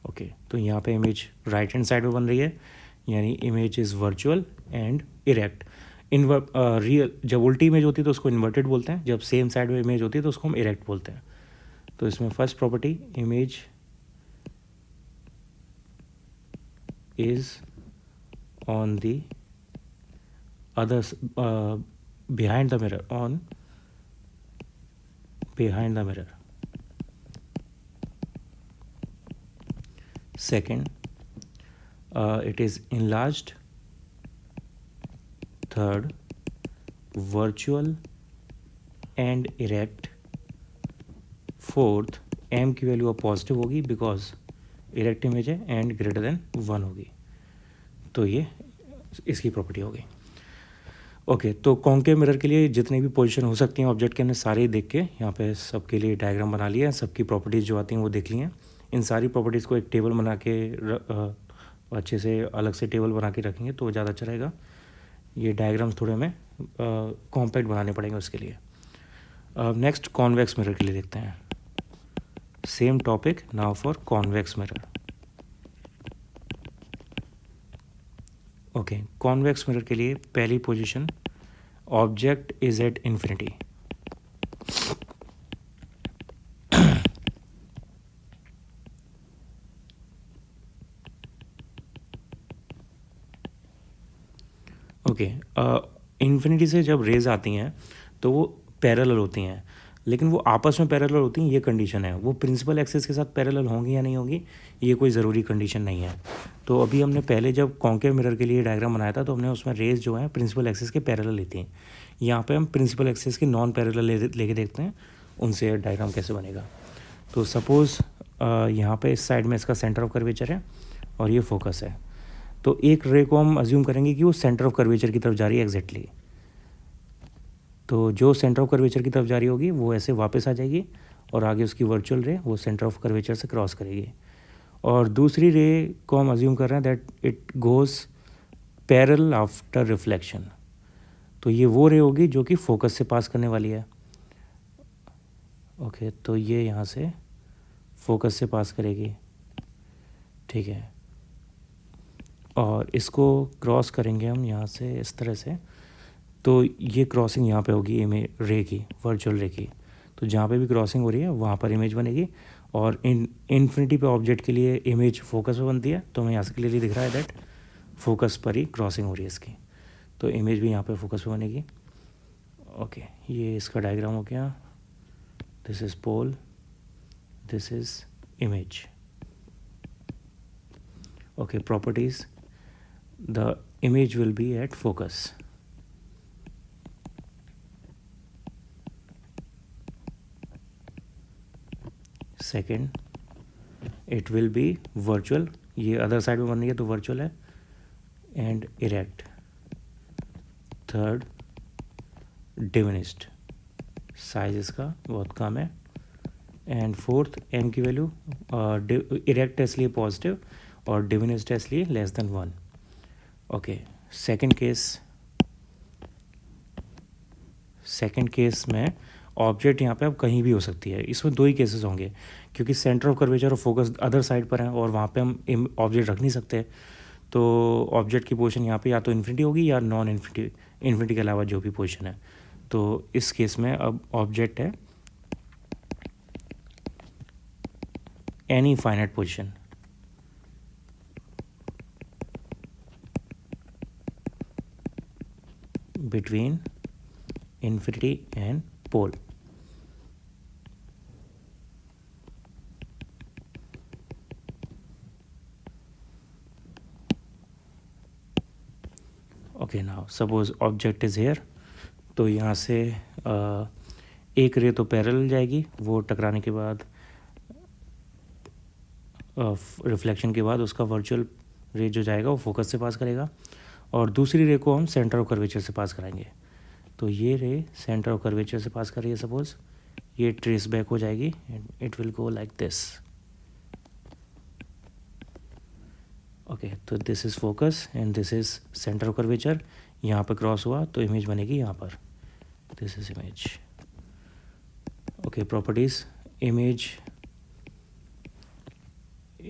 Speaker 1: Okay, तो यहाँ पे इमेज राइट हैंड साइड में बन रही है, यानी image is virtual and erect. Real जब उल्टी इमेज होती है तो उसको इन्वर्टेड बोलते हैं, जब सेम साइड में इमेज होती है तो उसको हम इरेक्ट बोलते हैं। तो इसमें first property image is on the other behind the mirror, on behind the mirror. Second, it is enlarged. Third, virtual and erect. Fourth, m की वैल्यू अब पॉजिटिव होगी बिकॉज इरेक्ट इमेज है एंड ग्रेटर देन 1 होगी। तो ये इसकी property होगी। Okay, तो कॉन्केव मिरर के लिए जितनी भी पोजीशन हो सकती हैं ऑब्जेक्ट के हमने सारे देख के यहाँ पे सबके लिए डायग्राम बना लिया है, सबकी प्रॉपर्टीज़ जो आती हैं वो देख ली हैं। इन सारी प्रॉपर्टीज़ को एक टेबल बना के अच्छे से अलग से टेबल बना के रखेंगे तो ज़्यादा अच्छा रहेगा। ये डायग्राम्स थोड़े हमें कॉम्पैक्ट बनाने पड़ेंगे उसके लिए। नेक्स्ट कॉन्वेक्स मिरर के लिए देखते हैं, same topic now for convex mirror. Okay, convex mirror के लिए पहली position object is at infinity. Okay, infinity से जब रेज आती हैं तो वो पैरेलल होती हैं, लेकिन वो आपस में पैरेलल होती हैं ये कंडीशन है। वो प्रिंसिपल एक्सिस के साथ पैरेलल होंगी या नहीं होंगी ये कोई ज़रूरी कंडीशन नहीं है। तो अभी हमने पहले जब कॉन्केव मिरर के लिए डायग्राम बनाया था तो हमने उसमें रेज जो है प्रिंसिपल एक्सिस के पैरेलल ली थी। यहाँ पे हम प्रिंसिपल एक्सिस के नॉन पैरेलल लेके देखते हैं उनसे डायग्राम कैसे बनेगा। तो सपोज़ यहाँ पे इस साइड में इसका सेंटर ऑफ कर्वेचर है और ये फोकस है, तो एक रे को हम अज्यूम करेंगे कि वो सेंटर ऑफ कर्वेचर की तरफ जा रही है एग्जैक्टली। तो जो सेंटर ऑफ कर्वेचर की तरफ जा रही होगी वो ऐसे वापस आ जाएगी और आगे उसकी वर्चुअल रे वो सेंटर ऑफ कर्वेचर से क्रॉस करेगी। और दूसरी रे को हम अज्यूम कर रहे हैं that it goes parallel after reflection. तो ये वो रे होगी जो कि फोकस से पास करने वाली है। ओके, तो ये यहाँ से फोकस से पास करेगी, ठीक है, और इसको क्रॉस करेंगे हम यहाँ से इस तरह से। तो ये क्रॉसिंग यहाँ पे होगी इमेज रे की, वर्चुअल रे की। तो जहाँ पे भी क्रॉसिंग हो रही है वहाँ पर इमेज बनेगी। और इन्फिनिटी पे ऑब्जेक्ट के लिए इमेज फोकस पे बनती है, तो हमें यहाँ से क्लियरली दिख रहा है दैट फोकस पर ही क्रॉसिंग हो रही है इसकी, तो इमेज भी यहाँ पे फोकस पे बनेगी। ओके, ये इसका डायग्राम हो गया। This is pole, this is image. Okay, properties, the image will be at focus. Second, it will be virtual, ये अदर साइड में बन रही है तो वर्चुअल है, and erect. Third, diminished, size इसका बहुत कम है। एंड फोर्थ, एम की वैल्यू इरेक्ट है इसलिए पॉजिटिव और डिमिनिश्ड है इसलिए less than 1। Okay, second case में ऑब्जेक्ट यहाँ पे अब कहीं भी हो सकती है। इसमें दो ही केसेस होंगे, क्योंकि सेंटर ऑफ कर्वेचर और फोकस अदर साइड पर है और वहाँ पे हम ऑब्जेक्ट रख नहीं सकते। तो ऑब्जेक्ट की पोजीशन यहाँ पे या तो इन्फिनिटी होगी या नॉन इन्फिनिटी, इन्फिनिटी के अलावा जो भी पोजीशन है। तो इस केस में अब ऑब्जेक्ट है any finite position between infinity and pole. Okay, now suppose object is here, तो यहाँ से एक रे तो पैरेलल जाएगी, वो टकराने के बाद रिफ्लेक्शन के बाद उसका वर्चुअल रे जो जाएगा वो फोकस से पास करेगा, और दूसरी रे को हम सेंटर ऑफ कर्वेचर से पास कराएंगे। तो ये रे सेंटर ऑफ कर्वेचर से पास कर रही है, सपोज ये ट्रेस बैक हो जाएगी, it will go like this. Okay, तो this is focus and this is center of curvature. यहाँ पर क्रॉस हुआ तो इमेज बनेगी यहाँ पर, this is image. Okay, properties, image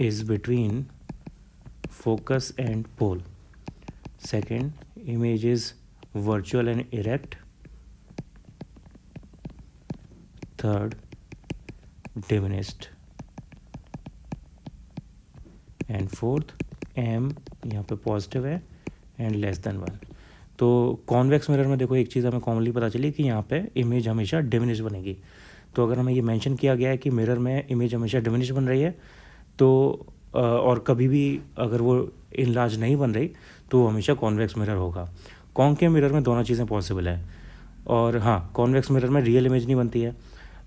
Speaker 1: is between focus and pole. Second, image is virtual and erect. Third, diminished. And fourth, m यहाँ पे positive है एंड लेस देन 1। तो कॉन्वेक्स मिरर में देखो एक चीज़ हमें कॉमनली पता चली कि यहाँ पे इमेज हमेशा डिमिनिश बनेगी। तो अगर हमें ये मेंशन किया गया है कि मिरर में इमेज हमेशा डिमिनिश बन रही है, तो और कभी भी अगर वो इनलार्ज नहीं बन रही तो वो हमेशा कॉन्वेक्स मिरर होगा। कॉन्केव मिरर में दोनों चीज़ें पॉसिबल है, और हाँ, कॉन्वेक्स मिरर में रियल इमेज नहीं बनती है,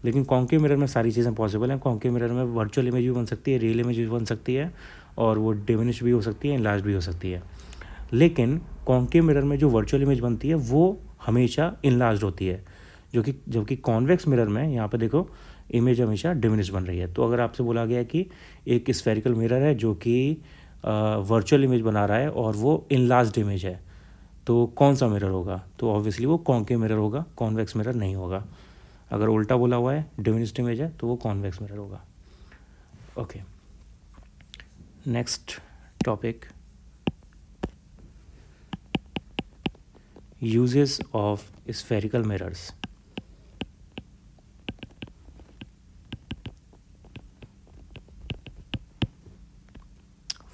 Speaker 1: लेकिन कॉन्केव मिरर में सारी चीज़ें पॉसिबल हैं। कॉन्केव मिरर में वर्चुअल इमेज भी बन सकती है, रियल इमेज भी बन सकती है, और वो डिमिनिश भी हो सकती है, इनलार्ज भी हो सकती है। लेकिन कॉन्केव मिरर में जो वर्चुअल इमेज बनती है वो हमेशा इनलार्ज होती है, जबकि कॉन्वेक्स मिरर में यहाँ पे देखो इमेज हमेशा डिमिनिश बन रही है। तो अगर आपसे बोला गया कि एक स्फेरिकल मिरर है जो कि वर्चुअल इमेज बना रहा है और वो इनलार्ज्ड इमेज है, तो कौन सा मिरर होगा? तो ऑब्वियसली वो कॉन्केव मिरर होगा, कॉन्वेक्स मिरर नहीं होगा। अगर उल्टा बोला हुआ है डिमिनिश्ड इमेज है तो वो कॉन्वेक्स मिरर होगा। Okay, next topic, uses of spherical mirrors.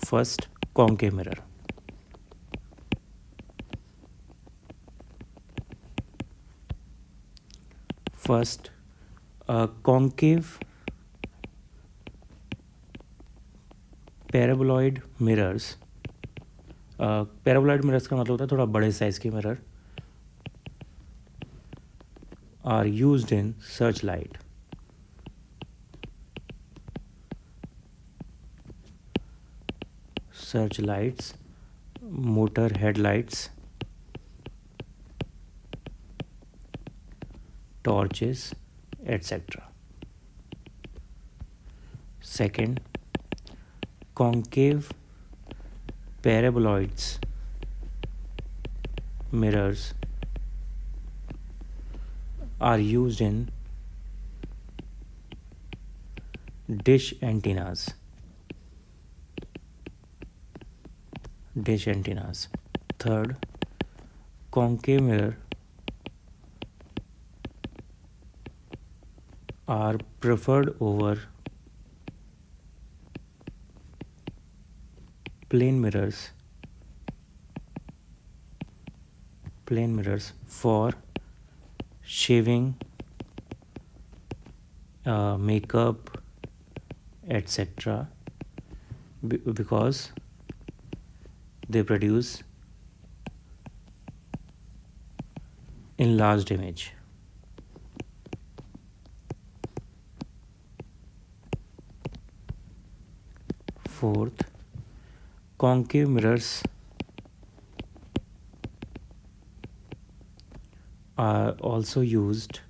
Speaker 1: First, concave mirror. First, concave paraboloid mirrors. Paraboloid mirrors का मतलब होता है थोड़ा बड़े साइज के mirror, are used in searchlight. Searchlights, motor headlights, torches, etc. Second, concave paraboloids mirrors are used in dish antennas. Dish antennas. Third, concave mirror are preferred over plane mirrors. Plane mirrors for shaving, makeup, etc. Because they produce enlarged image. Fourth, concave mirrors are also used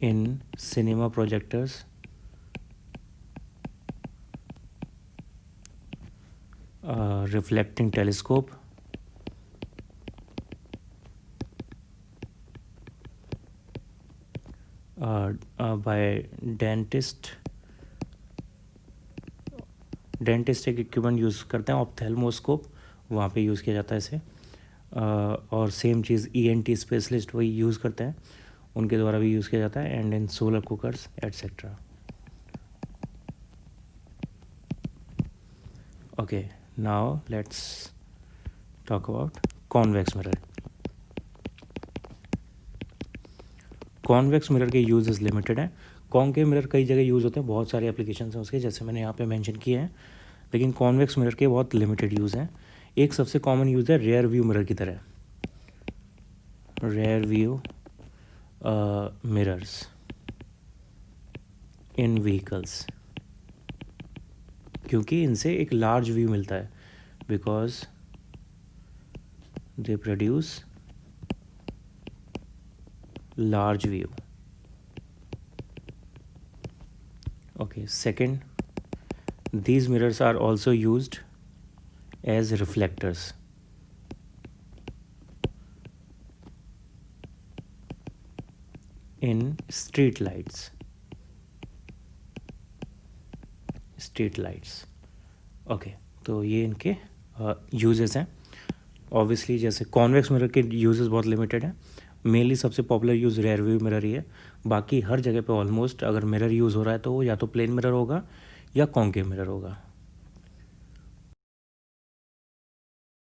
Speaker 1: in cinema projectors, reflecting telescope, by dentist एक equipment use करते हैं ophthalmoscope, वहाँ पे use किया जाता है इसे। और सेम चीज़ ENT स्पेशलिस्ट वही यूज़ करते हैं, उनके द्वारा भी यूज़ किया जाता है। And in solar cookers etcetera. Okay, now let's talk about convex mirror. Convex mirror के यूजेस लिमिटेड हैं। कॉन्केव मिरर कई जगह यूज़ होते हैं, बहुत सारे एप्लीकेशन हैं उसके, जैसे मैंने यहाँ पे मेंशन किए हैं, लेकिन कॉन्वेक्स मिरर के बहुत लिमिटेड यूज़ हैं। एक सबसे कॉमन यूज़ है रेयर व्यू मिरर की तरह, rear view mirrors in vehicles, क्योंकि इनसे एक लार्ज व्यू मिलता है, because they produce large view. Okay, second, these mirrors are also used as reflectors in street lights. Okay, तो ये इनके यूजेस हैं। ऑब्वियसली जैसे कॉन्वेक्स मिरर के यूजेस बहुत लिमिटेड हैं, मेनली सबसे popular use rear view mirror ही है। बाकी हर जगह पे ऑलमोस्ट अगर मिरर यूज़ हो रहा है तो वो या तो प्लेन मिरर होगा या कॉन्केव मिरर होगा।